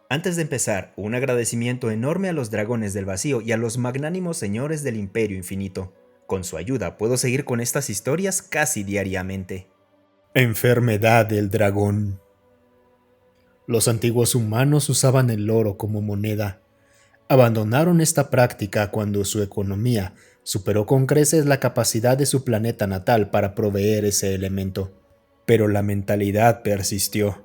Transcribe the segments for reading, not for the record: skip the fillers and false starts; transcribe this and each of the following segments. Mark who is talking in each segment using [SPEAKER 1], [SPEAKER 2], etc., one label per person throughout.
[SPEAKER 1] Antes de empezar, un agradecimiento enorme a los dragones del vacío y a los magnánimos señores del Imperio Infinito. Con su ayuda puedo seguir con estas historias casi diariamente.
[SPEAKER 2] Enfermedad del dragón. Los antiguos humanos usaban el oro como moneda. Abandonaron esta práctica cuando su economía superó con creces la capacidad de su planeta natal para proveer ese elemento. Pero la mentalidad persistió.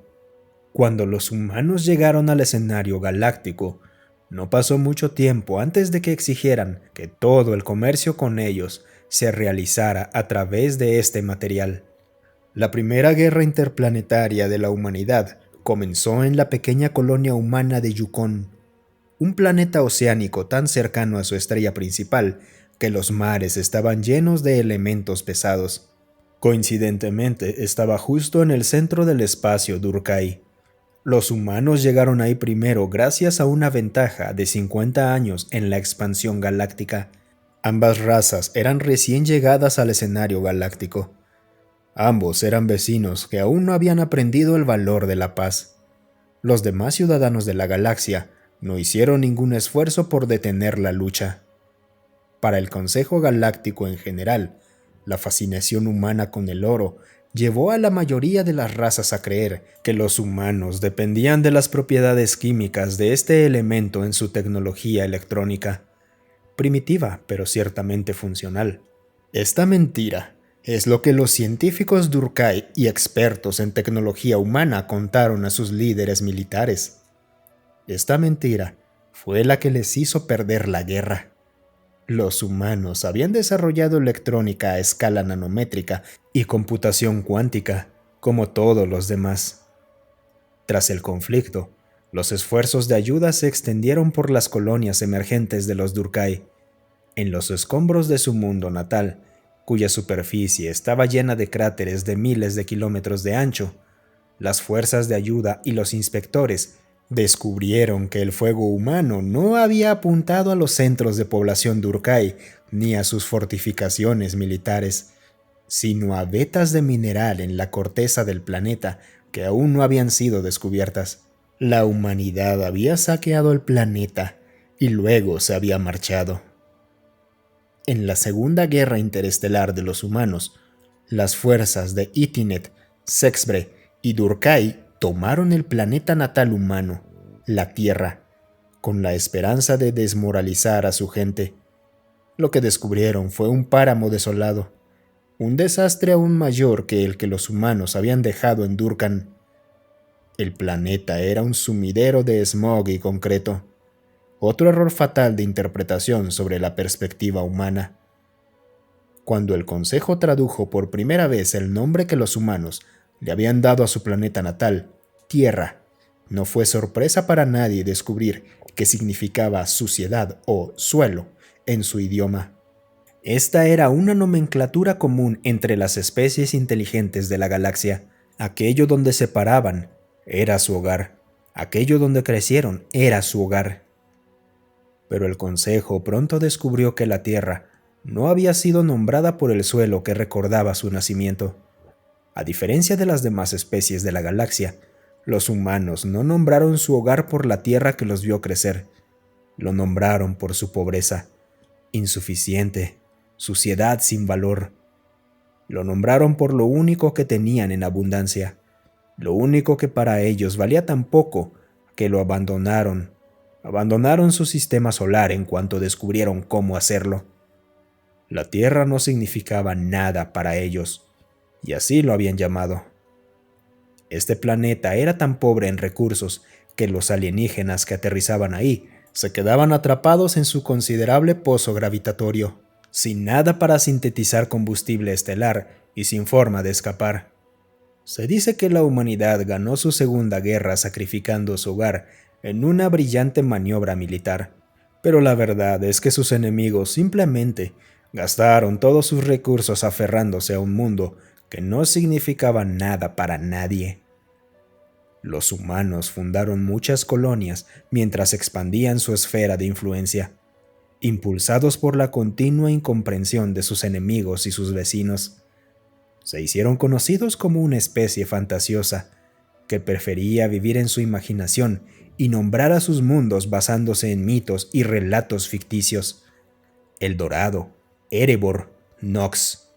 [SPEAKER 2] Cuando los humanos llegaron al escenario galáctico, no pasó mucho tiempo antes de que exigieran que todo el comercio con ellos se realizara a través de este material. La primera guerra interplanetaria de la humanidad comenzó en la pequeña colonia humana de Yukon, un planeta oceánico tan cercano a su estrella principal que los mares estaban llenos de elementos pesados. Coincidentemente, estaba justo en el centro del espacio Durkai. Los humanos llegaron ahí primero gracias a una ventaja de 50 años en la expansión galáctica. Ambas razas eran recién llegadas al escenario galáctico. Ambos eran vecinos que aún no habían aprendido el valor de la paz. Los demás ciudadanos de la galaxia no hicieron ningún esfuerzo por detener la lucha. Para el Consejo Galáctico en general, la fascinación humana con el oro llevó a la mayoría de las razas a creer que los humanos dependían de las propiedades químicas de este elemento en su tecnología electrónica, primitiva pero ciertamente funcional. Esta mentira es lo que los científicos Durkai y expertos en tecnología humana contaron a sus líderes militares. Esta mentira fue la que les hizo perder la guerra. Los humanos habían desarrollado electrónica a escala nanométrica y computación cuántica, como todos los demás. Tras el conflicto, los esfuerzos de ayuda se extendieron por las colonias emergentes de los Durkai. En los escombros de su mundo natal, cuya superficie estaba llena de cráteres de miles de kilómetros de ancho, las fuerzas de ayuda y los inspectores descubrieron que el fuego humano no había apuntado a los centros de población Durkai ni a sus fortificaciones militares, sino a vetas de mineral en la corteza del planeta que aún no habían sido descubiertas. La humanidad había saqueado el planeta y luego se había marchado. En la Segunda Guerra Interestelar de los Humanos, las fuerzas de Itinet, Sexbre y Durkai tomaron el planeta natal humano, la Tierra, con la esperanza de desmoralizar a su gente. Lo que descubrieron fue un páramo desolado, un desastre aún mayor que el que los humanos habían dejado en Durkan. El planeta era un sumidero de smog y concreto, otro error fatal de interpretación sobre la perspectiva humana. Cuando el Consejo tradujo por primera vez el nombre que los humanos le habían dado a su planeta natal, Tierra, no fue sorpresa para nadie descubrir que significaba suciedad o suelo en su idioma. Esta era una nomenclatura común entre las especies inteligentes de la galaxia. Aquello donde se paraban era su hogar, aquello donde crecieron era su hogar. Pero el Consejo pronto descubrió que la Tierra no había sido nombrada por el suelo que recordaba su nacimiento. A diferencia de las demás especies de la galaxia, los humanos no nombraron su hogar por la tierra que los vio crecer. Lo nombraron por su pobreza, insuficiente, suciedad sin valor. Lo nombraron por lo único que tenían en abundancia, lo único que para ellos valía tan poco que lo abandonaron. Abandonaron su sistema solar en cuanto descubrieron cómo hacerlo. La Tierra no significaba nada para ellos, y así lo habían llamado. Este planeta era tan pobre en recursos que los alienígenas que aterrizaban ahí se quedaban atrapados en su considerable pozo gravitatorio, sin nada para sintetizar combustible estelar y sin forma de escapar. Se dice que la humanidad ganó su segunda guerra sacrificando su hogar en una brillante maniobra militar, pero la verdad es que sus enemigos simplemente gastaron todos sus recursos aferrándose a un mundo que no significaba nada para nadie. Los humanos fundaron muchas colonias mientras expandían su esfera de influencia, impulsados por la continua incomprensión de sus enemigos y sus vecinos. Se hicieron conocidos como una especie fantasiosa
[SPEAKER 1] que prefería vivir en su imaginación y nombrar a sus mundos basándose en mitos y relatos ficticios. El Dorado, Erebor, Nox.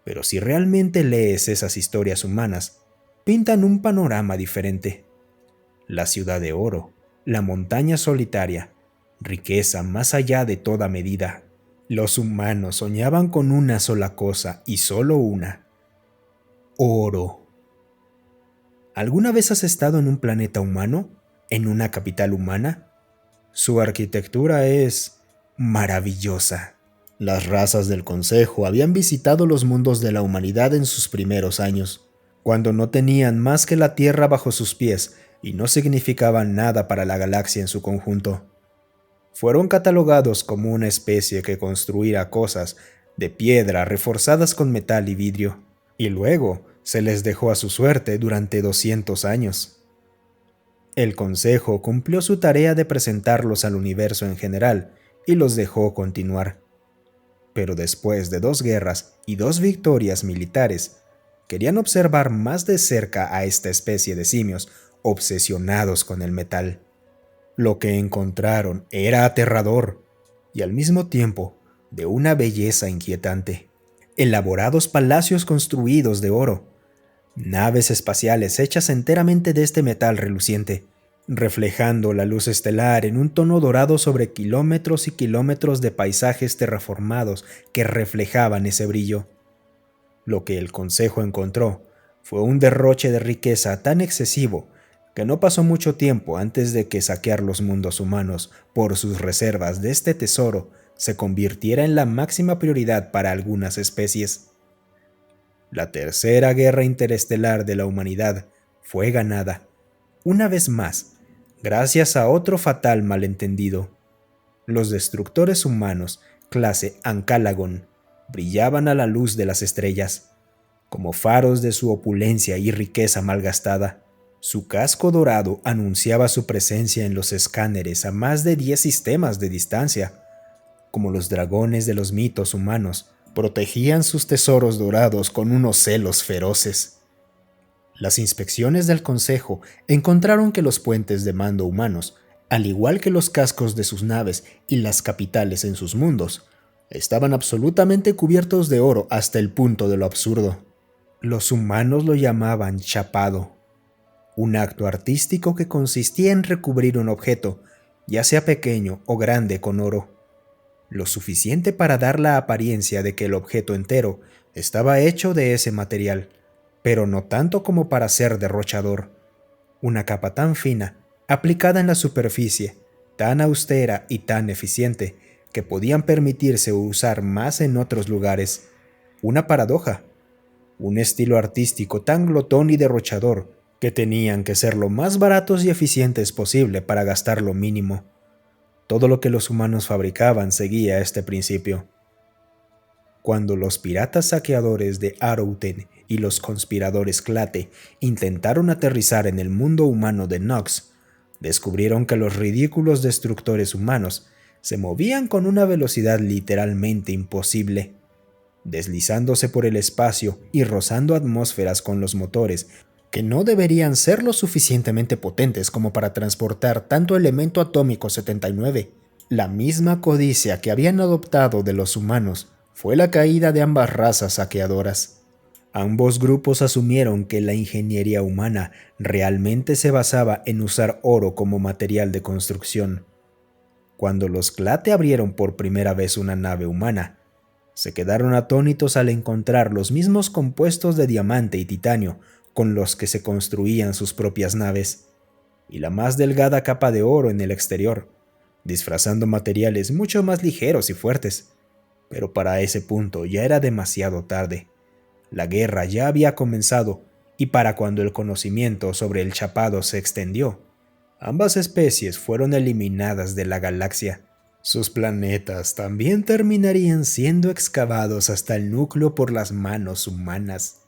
[SPEAKER 1] Pero si realmente lees esas historias humanas, pintan un panorama diferente. La ciudad de oro, la montaña solitaria, riqueza más allá de toda medida. Los humanos soñaban con una sola cosa y solo una: oro. ¿Alguna vez has estado en un planeta humano? ¿En una capital humana? Su arquitectura es maravillosa. Las razas del Consejo habían visitado los mundos de la humanidad en sus primeros años, cuando no tenían más que la Tierra bajo sus pies y no significaban nada para la galaxia en su conjunto. Fueron catalogados como una especie que construía cosas de piedra reforzadas con metal y vidrio, y luego se les dejó a su suerte durante 200 años. El Consejo cumplió su tarea de presentarlos al universo en general y los dejó continuar. Pero después de 2 guerras y 2 victorias militares, querían observar más de cerca a esta especie de simios obsesionados con el metal. Lo que encontraron era aterrador y al mismo tiempo de una belleza inquietante. Elaborados palacios construidos de oro, naves espaciales hechas enteramente de este metal reluciente, reflejando la luz estelar en un tono dorado sobre kilómetros y kilómetros de paisajes terraformados que reflejaban ese brillo. Lo que el Consejo encontró fue un derroche de riqueza tan excesivo que no pasó mucho tiempo antes de que saquear los mundos humanos por sus reservas de este tesoro se convirtiera en la máxima prioridad para algunas especies. La tercera guerra interestelar de la humanidad fue ganada, una vez más, gracias a otro fatal malentendido. Los destructores humanos, clase Ancalagon, brillaban a la luz de las estrellas, como faros de su opulencia y riqueza malgastada. Su casco dorado anunciaba su presencia en los escáneres a más de 10 sistemas de distancia. Como los dragones de los mitos humanos, protegían sus tesoros dorados con unos celos feroces. Las inspecciones del Consejo encontraron que los puentes de mando humanos, al igual que los cascos de sus naves y las capitales en sus mundos, estaban absolutamente cubiertos de oro hasta el punto de lo absurdo. Los humanos lo llamaban chapado, un acto artístico que consistía en recubrir un objeto, ya sea pequeño o grande, con oro, lo suficiente para dar la apariencia de que el objeto entero estaba hecho de ese material, pero no tanto como para ser derrochador. Una capa tan fina, aplicada en la superficie, tan austera y tan eficiente, que podían permitirse usar más en otros lugares. Una paradoja. Un estilo artístico tan glotón y derrochador que tenían que ser lo más baratos y eficientes posible para gastar lo mínimo. Todo lo que los humanos fabricaban seguía este principio. Cuando los piratas saqueadores de Arouten y los conspiradores Clate intentaron aterrizar en el mundo humano de Nox, descubrieron que los ridículos destructores humanos se movían con una velocidad literalmente imposible, deslizándose por el espacio y rozando atmósferas con los motores que no deberían ser lo suficientemente potentes como para transportar tanto elemento atómico 79. La misma codicia que habían adoptado de los humanos fue la caída de ambas razas saqueadoras. Ambos grupos asumieron que la ingeniería humana realmente se basaba en usar oro como material de construcción. Cuando los Clate abrieron por primera vez una nave humana, se quedaron atónitos al encontrar los mismos compuestos de diamante y titanio con los que se construían sus propias naves, y la más delgada capa de oro en el exterior, disfrazando materiales mucho más ligeros y fuertes. Pero para ese punto ya era demasiado tarde. La guerra ya había comenzado, y para cuando el conocimiento sobre el chapado se extendió, ambas especies fueron eliminadas de la galaxia. Sus planetas también terminarían siendo excavados hasta el núcleo por las manos humanas.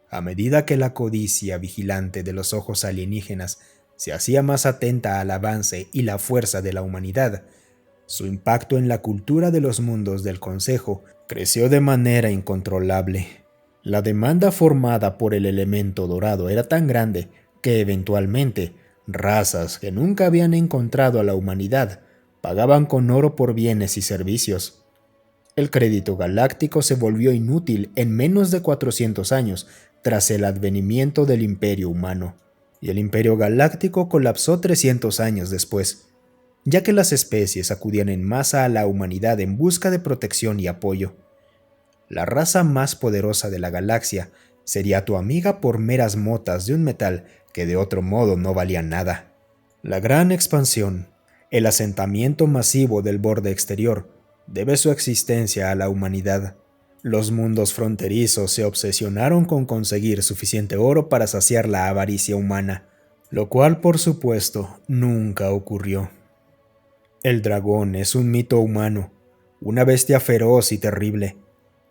[SPEAKER 1] A medida que la codicia vigilante de los ojos alienígenas se hacía más atenta al avance y la fuerza de la humanidad, su impacto en la cultura de los mundos del Consejo creció de manera incontrolable.
[SPEAKER 2] La demanda formada por el elemento dorado era tan grande que eventualmente razas que nunca habían encontrado a la humanidad pagaban con oro por bienes y servicios. El crédito galáctico se volvió inútil en menos de 400 años tras el advenimiento del Imperio Humano, y el Imperio Galáctico colapsó 300 años después, ya que las especies acudían en masa a la humanidad en busca de protección y apoyo. La raza más poderosa de la galaxia sería tu amiga por meras motas de un metal que de otro modo no valía nada. La gran expansión, el asentamiento masivo del borde exterior, debe su existencia a la humanidad. Los mundos fronterizos se obsesionaron con conseguir suficiente oro para saciar la avaricia humana, lo cual por supuesto nunca ocurrió. El dragón es un mito humano, una bestia feroz y terrible.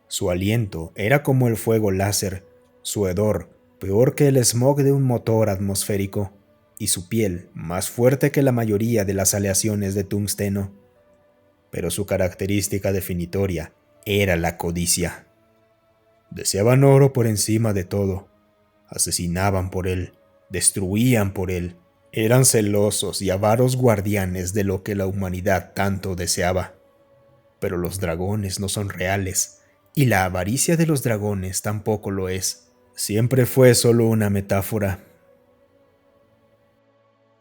[SPEAKER 2] Su aliento era como el fuego láser, su hedor peor que el smog de un motor atmosférico, y su piel más fuerte que la mayoría de las aleaciones de tungsteno. Pero su característica definitoria era la codicia. Deseaban oro por encima de todo, asesinaban por él, destruían por él, eran celosos y avaros guardianes de lo que la humanidad tanto deseaba. Pero los dragones no son reales, y la avaricia de los dragones tampoco lo es. Siempre fue solo una metáfora.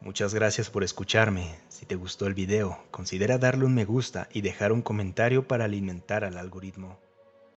[SPEAKER 1] Muchas gracias por escucharme. Si te gustó el video, considera darle un me gusta y dejar un comentario para alimentar al algoritmo.